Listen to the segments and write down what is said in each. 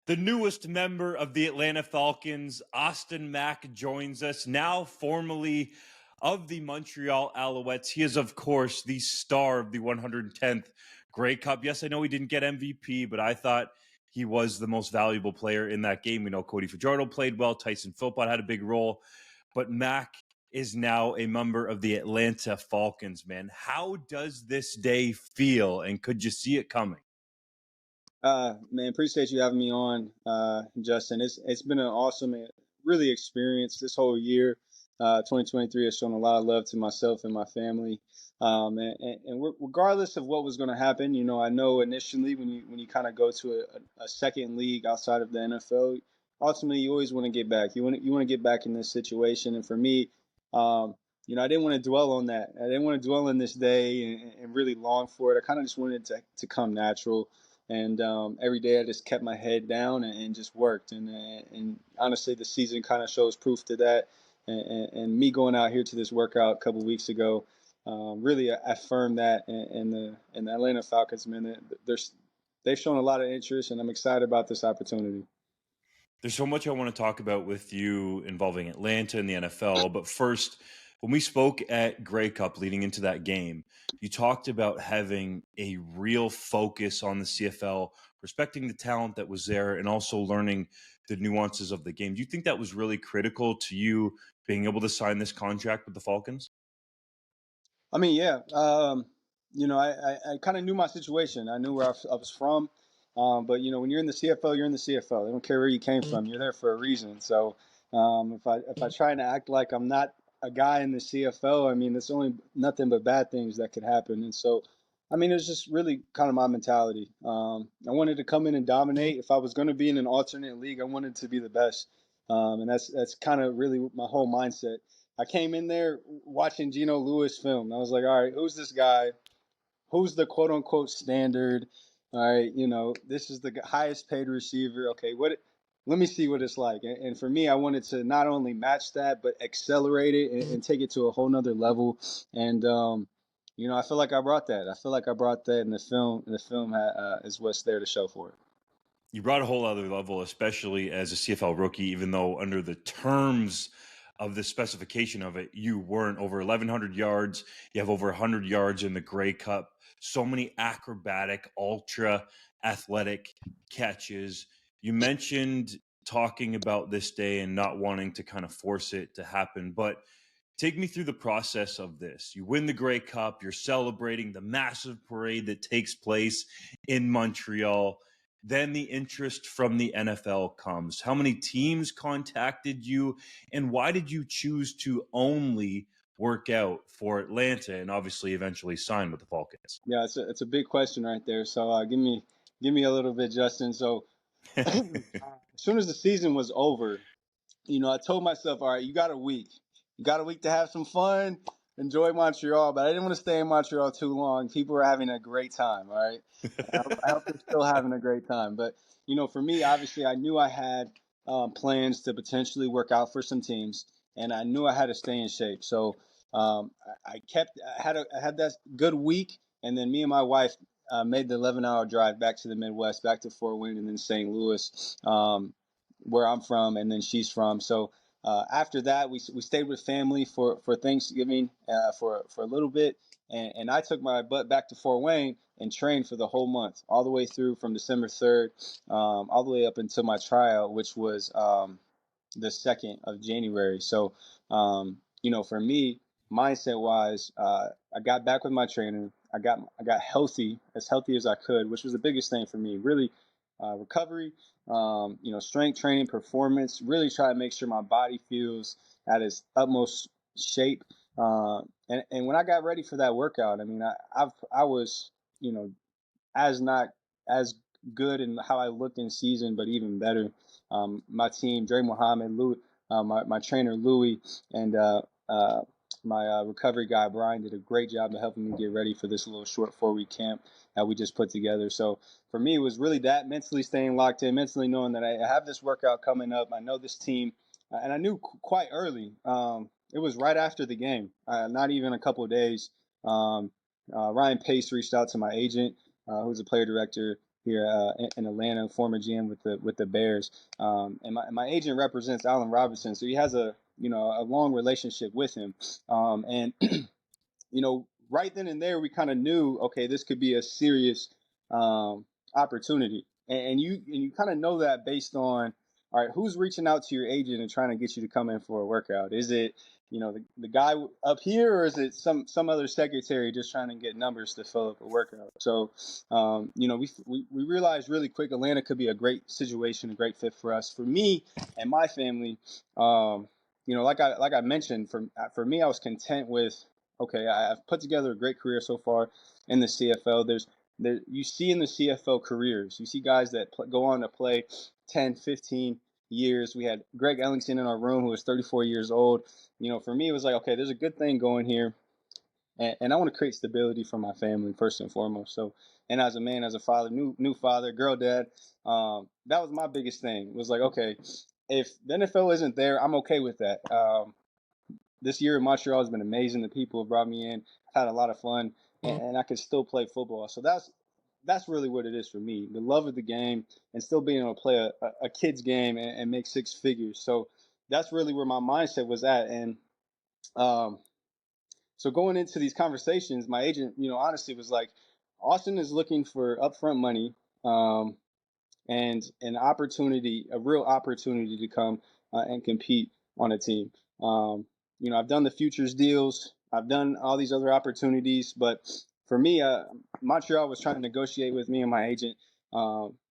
The newest member of the Atlanta Falcons, Austin Mack, joins us, now formerly of the Montreal Alouettes. He is, of course, the star of the 110th Grey Cup. Yes, I know he didn't get MVP, but I thought he was the most valuable player in that game. We know Cody Fajardo played well. Tyson Philpott had a big role. But Mack is now a member of the Atlanta Falcons, man. How does this day feel, and could you see it coming? Man, appreciate you having me on, Justin. It's been an awesome, really experience this whole year. 2023 has shown a lot of love to myself and my family. Regardless of what was going to happen, I know initially when you kind of go to a second league outside of the NFL, ultimately you always want to get back. You want to get back in this situation. And for me, I didn't want to dwell on that. I didn't want to dwell on this day and really long for it. I kind of just wanted to come natural. And every day I just kept my head down and just worked. And honestly, the season kind of shows proof to that. And me going out here to this workout a couple of weeks ago really affirmed that. And the Atlanta Falcons, man, they've shown a lot of interest, and I'm excited about this opportunity. There's so much I want to talk about with you involving Atlanta and the NFL. But first, when we spoke at Grey Cup leading into that game, you talked about having a real focus on the CFL, respecting the talent that was there, and also learning the nuances of the game. Do you think that was really critical to you being able to sign this contract with the Falcons? I mean, yeah. I kind of knew my situation. I knew where I was from. But when you're in the CFL, you're in the CFL. They don't care where you came from. You're there for a reason. So if I try to act like I'm not a guy in the CFL, I mean, there's only nothing but bad things that could happen. And so, I mean, it was just really kind of my mentality. I wanted to come in and dominate. If I was going to be in an alternate league, I wanted to be the best. And that's kind of really my whole mindset. I came in there watching Geno Lewis film. I was like, all right, who's this guy? Who's the quote unquote standard? All right, this is the highest paid receiver. Okay, let me see what it's like. And for me, I wanted to not only match that, but accelerate it and take it to a whole nother level. And, I feel like I brought that. I feel like I brought that in the film. And the film is what's there to show for it. You brought a whole other level, especially as a CFL rookie, even though under the terms of the specification of it, you weren't. Over 1,100 yards. You have over 100 yards in the Grey Cup. So many acrobatic, ultra athletic catches. You mentioned talking about this day and not wanting to kind of force it to happen, but take me through the process of this. You win the Grey Cup. You're celebrating the massive parade that takes place in Montreal. Then the interest from the NFL comes. How many teams contacted you, and why did you choose to only work out for Atlanta and obviously eventually sign with the Falcons? Yeah, it's a big question right there. So give me a little bit, Justin. So as soon as the season was over, I told myself, all right, you got a week. You got a week to have some fun, enjoy Montreal. But I didn't want to stay in Montreal too long. People were having a great time, all right? I hope they're still having a great time. But, for me, obviously, I knew I had plans to potentially work out for some teams, and I knew I had to stay in shape. So I had that good week, and then me and my wife made the 11-hour drive back to the Midwest, back to Fort Wayne and then St. Louis. Where I'm from, and then she's from. So after that, we stayed with family for Thanksgiving for a little bit, and I took my butt back to Fort Wayne and trained for the whole month, all the way through from December 3rd, all the way up until my tryout, which was the 2nd of January. So, for me, mindset wise, I got back with my trainer. I got healthy as I could, which was the biggest thing for me. Really, recovery, strength training, performance. Really try to make sure my body feels at its utmost shape. And when I got ready for that workout, I mean, I was, as not as good in how I looked in season, but even better. My team, Dre Muhammad, Louis, my trainer Louis, and my recovery guy Brian did a great job of helping me get ready for this little short 4-week camp that we just put together. So for me, it was really that mentally staying locked in, mentally knowing that I have this workout coming up. I know this team, and I knew quite early. It was right after the game, not even a couple of days. Ryan Pace reached out to my agent, who's a player director, here in Atlanta, former GM with the Bears. And my agent represents Allen Robinson, so he has a long relationship with him. And right then and there, we kind of knew, okay, this could be a serious opportunity, and you kind of know that based on, all right, who's reaching out to your agent and trying to get you to come in for a workout? Is it the guy up here, or is it some other secretary just trying to get numbers to fill up a workout? So, we realized really quick Atlanta could be a great situation, a great fit for us, for me and my family. Like I mentioned, for me, I was content with, okay, I've put together a great career so far in the CFL. You see in the CFL careers, you see guys that go on to play 10, 15 years. We had Greg Ellingson in our room who was 34 years old. For me, it was like, okay, there's a good thing going here. And I want to create stability for my family first and foremost. So, and as a man, as a father, new father, girl dad, that was my biggest thing. It was like, okay, if the NFL isn't there, I'm okay with that. This year in Montreal has been amazing. The people have brought me in. I've had a lot of fun, and I can still play football. So that's really what it is for me: the love of the game, and still being able to play a kid's game and make six figures. So that's really where my mindset was at. And um, so going into these conversations, my agent, honestly was like, Austin is looking for upfront money. And an opportunity, a real opportunity to come and compete on a team. I've done the futures deals, I've done all these other opportunities, but for me, Montreal was trying to negotiate with me and my agent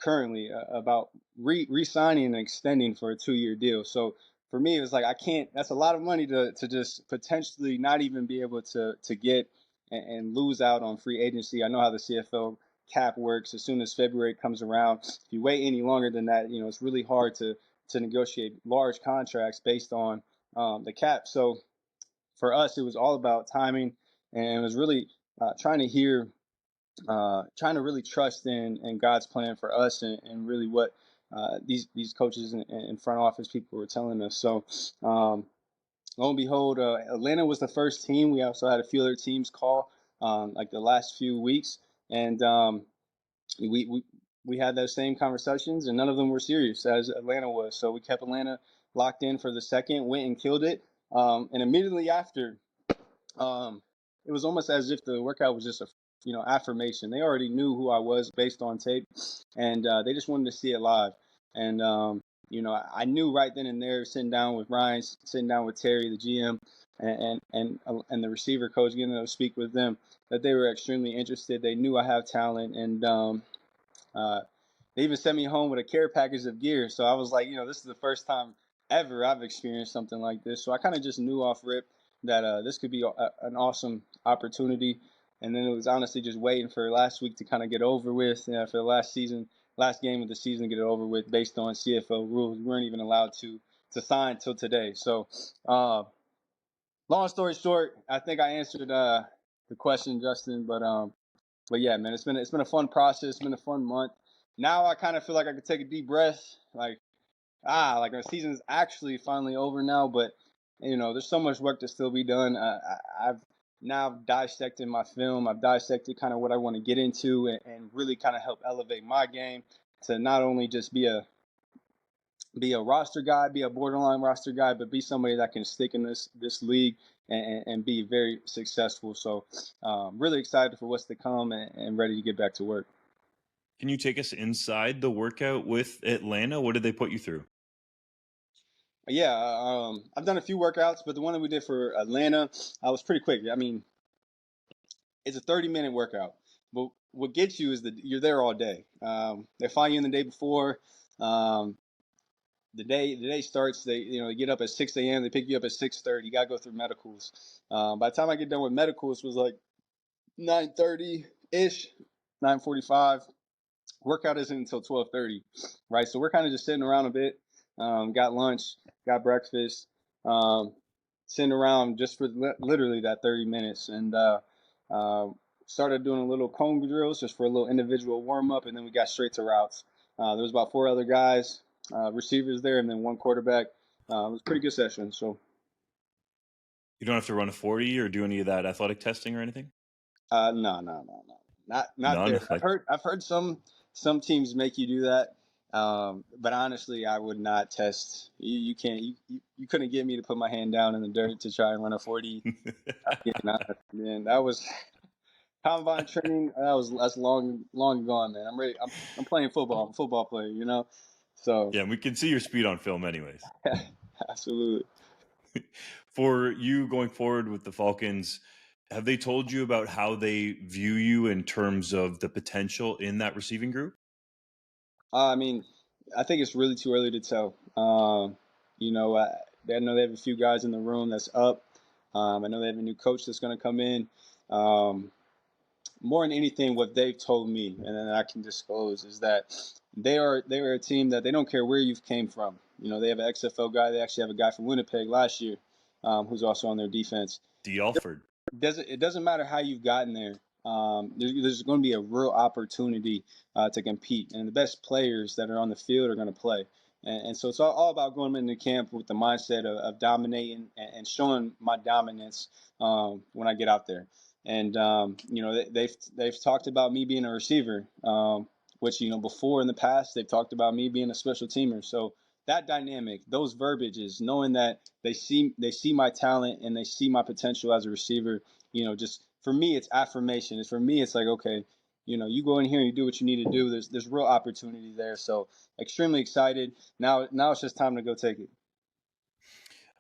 currently about re-signing and extending for a 2-year deal. So for me, it was like, I can't. That's a lot of money to just potentially not even be able to get and lose out on free agency. I know how the CFL cap works. As soon as February comes around, if you wait any longer than that, it's really hard to negotiate large contracts based on the cap. So for us, it was all about timing, and it was really trying to really trust in God's plan for us, and really what these coaches and front office people were telling us. So lo and behold, Atlanta was the first team. We also had a few other teams call like the last few weeks, and we we had those same conversations, and none of them were serious as Atlanta was. So we kept Atlanta locked in for the second, went and killed it, and immediately after, it was almost as if the workout was just a affirmation. They already knew who I was based on tape, and they just wanted to see it live. And I knew right then and there, sitting down with Ryan, sitting down with Terry, the GM, and the receiver coach, getting to speak with them, that they were extremely interested. They knew I have talent, and they even sent me home with a care package of gear. So I was like, this is the first time ever I've experienced something like this. So I kind of just knew off rip that this could be an awesome opportunity. And then it was honestly just waiting for last week to kind of get over with, for the last game of the season, get it over with based on CFL rules. We weren't even allowed to sign till today. So long story short, I think I answered the question, Justin. But yeah, man, it's been a fun process. It's been a fun month. Now I kind of feel like I could take a deep breath, like like our season's actually finally over now. But there's so much work to still be done. I've now dissected my film. I've dissected kind of what I want to get into, and really kind of help elevate my game to not only just be a roster guy, be a borderline roster guy, but be somebody that can stick in this league and be very successful. So really excited for what's to come, and ready to get back to work. Can you take us inside the workout with Atlanta? What did they put you through? Yeah, I've done a few workouts, but the one that we did for Atlanta was pretty quick. I mean, it's a 30-minute workout, but what gets you is that you're there all day. They fly you in the day before. The day starts. They get up at 6 a.m. They pick you up at 6:30. You gotta go through medicals. By the time I get done with medicals, it was like 9:30 ish, 9:45. Workout isn't until 12:30, right? So we're kind of just sitting around a bit. Got lunch, got breakfast, sitting around just for literally that 30 minutes, and started doing a little cone drills just for a little individual warm up, and then we got straight to routes. There was about 4 other guys, receivers there, and then 1 quarterback. It was a pretty good session. So You don't have to run a 40 or do any of that athletic testing or anything? no, not there. None. I've heard some some teams make you do that. But honestly, I would not test. You can't. You couldn't get me to put my hand down in the dirt to try and run a 40. Getting honest, man, that was combine training. That's long gone, man. I'm ready. I'm playing football. I'm a football player, you know. So Yeah, we can see your speed on film, anyways. absolutely. For you going forward with the Falcons, have they told you about how they view you in terms of the potential in that receiving group? I mean, I think it's really too early to tell. You know, I know they have a few guys in the room that's up. I know they have a new coach that's going to come in. More than anything, what they've told me, and then I can disclose, is that they are a team that they don't care where you came from. You know, they have an XFL guy. They actually have a guy from Winnipeg last year, who's also on their defense. D. Alford. It doesn't matter how you've gotten there. There's going to be a real opportunity to compete, and the best players that are on the field are going to play. And so it's all about going into camp with the mindset of dominating and showing my dominance when I get out there. And you know, they've talked about me being a receiver, which, you know, before in the past they've talked about me being a special teamer. So that dynamic, those verbiages, knowing that they see my talent and they see my potential as a receiver, you know, just for me it's affirmation. It's for me it's like, okay, you know, you go in here and you do what you need to do. There's real opportunity there. So extremely excited. Now it's just time to go take it.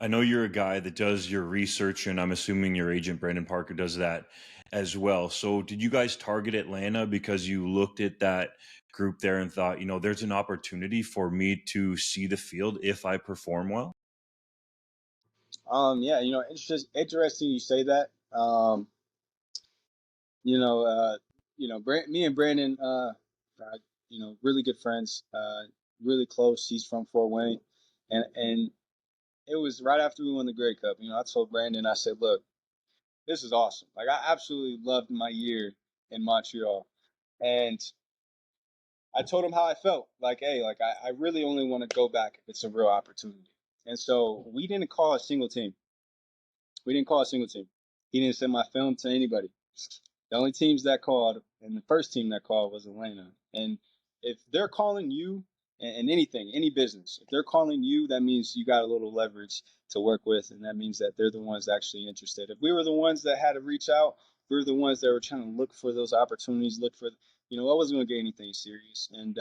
I know you're a guy that does your research, and I'm assuming your agent, Brandon Parker, does that as well. So, did you guys target Atlanta because you looked at that group there and thought, you know, there's an opportunity for me to see the field if I perform well? Yeah, you know, it's just interesting you say that. You know, me and Brandon, you know, really good friends, really close. He's from Fort Wayne, and it was right after we won the Grey Cup. You know, I told Brandon, I said, look, this is awesome. Like, I absolutely loved my year in Montreal, and I told him how I felt. Like, hey, like I really only want to go back if it's a real opportunity. And so we didn't call a single team. We didn't call a single team. He didn't send my film to anybody. The only teams that called, and the first team that called was Atlanta. And if they're calling you, and anything, any business, if they're calling you, that means you got a little leverage to work with, and that means that they're the ones actually interested. If we were the ones that had to reach out, we were the ones that were trying to look for those opportunities, look for, you know, I wasn't going to get anything serious. And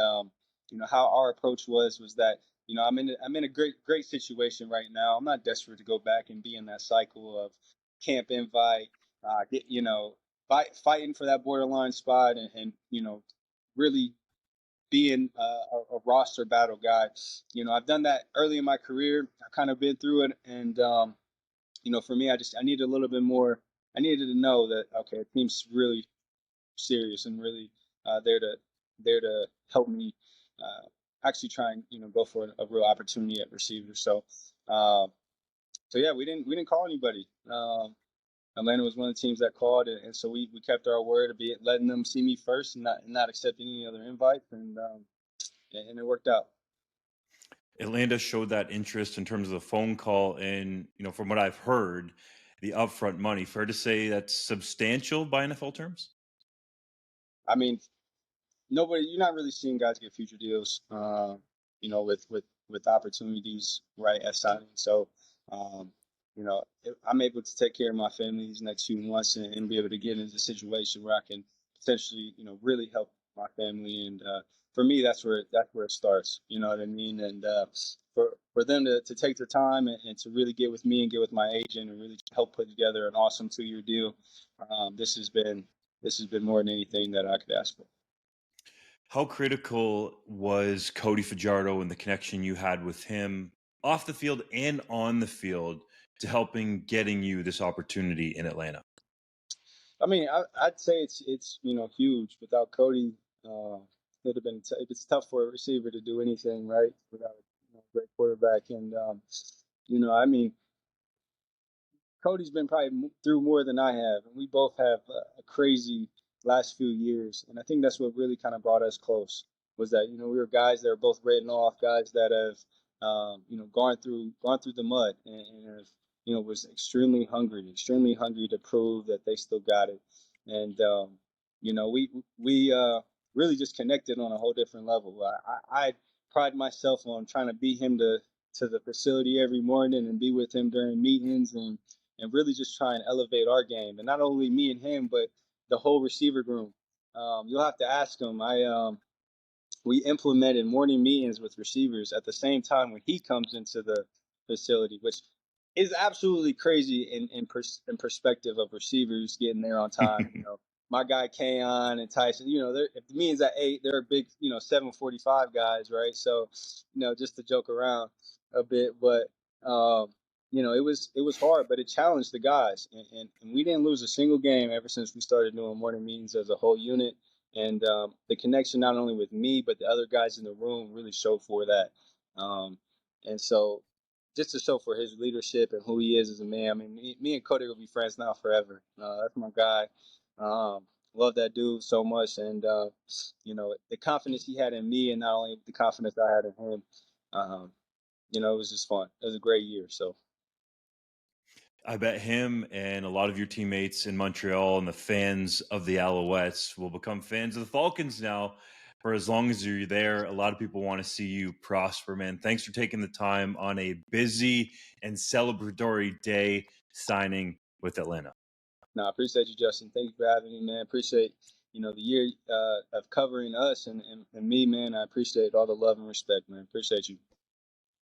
you know, how our approach was that, you know, I'm in a great situation right now. I'm not desperate to go back and be in that cycle of camp invite, you know, fighting for that borderline spot, and you know, really being a roster battle guy. You know, I've done that early in my career. I kind of been through it, and you know, for me, I needed a little bit more. I needed to know that, okay, the team's really serious and really there to help me actually try and, you know, go for a real opportunity at receiver. So yeah, we didn't call anybody. Atlanta was one of the teams that called, and so we kept our word of letting them see me first and not accepting any other invites, and it worked out. Atlanta showed that interest in terms of the phone call, and you know, from what I've heard, the upfront money. Fair to say that's substantial by NFL terms. I mean, you're not really seeing guys get future deals, you know, with opportunities right at signing. So, um, you know, I'm able to take care of my family these next few months, and be able to get into a situation where I can potentially, you know, really help my family. And for me, that's where it starts. You know what I mean? And for them to take their time, and to really get with me and get with my agent and really help put together an awesome 2-year deal, this has been more than anything that I could ask for. How critical was Cody Fajardo and the connection you had with him off the field and on the field to helping getting you this opportunity in Atlanta? I mean, I'd say it's you know, huge. Without Cody, it'd have been it's tough for a receiver to do anything, right? Without a, you know, great quarterback. And you know, I mean, Cody's been probably through more than I have, and we both have a crazy last few years. And I think that's what really kind of brought us close. Was that, you know, we were guys that are both written off, guys that have you know, gone through the mud, and have, you know, was extremely hungry to prove that they still got it. And you know, really just connected on a whole different level. I pride myself on trying to beat him to the facility every morning and be with him during meetings and really just try and elevate our game. And not only me and him, but the whole receiver room. You'll have to ask him. We implemented morning meetings with receivers at the same time when he comes into the facility, which is absolutely crazy in perspective of receivers getting there on time. You know, my guy Kaon and Tyson, you know, if the meeting's at 8, they're big, you know, 7:45 guys, right? So, you know, just to joke around a bit, but you know, it was hard, but it challenged the guys, and we didn't lose a single game ever since we started doing morning meetings as a whole unit. And the connection not only with me but the other guys in the room really showed for that. Um, and so, just to show for his leadership and who he is as a man. I mean, me and Cody will be friends now forever. That's my guy. Love that dude so much, and you know the confidence he had in me, and not only the confidence I had in him. Um, you know, it was just fun. It was a great year. So. I bet him and a lot of your teammates in Montreal and the fans of the Alouettes will become fans of the Falcons now for as long as you're there. A lot of people want to see you prosper, man. Thanks for taking the time on a busy and celebratory day signing with Atlanta. No, I appreciate you, Justin. Thank you for having me, man. Appreciate, you know, the year of covering us and me, man. I appreciate all the love and respect, man. Appreciate you.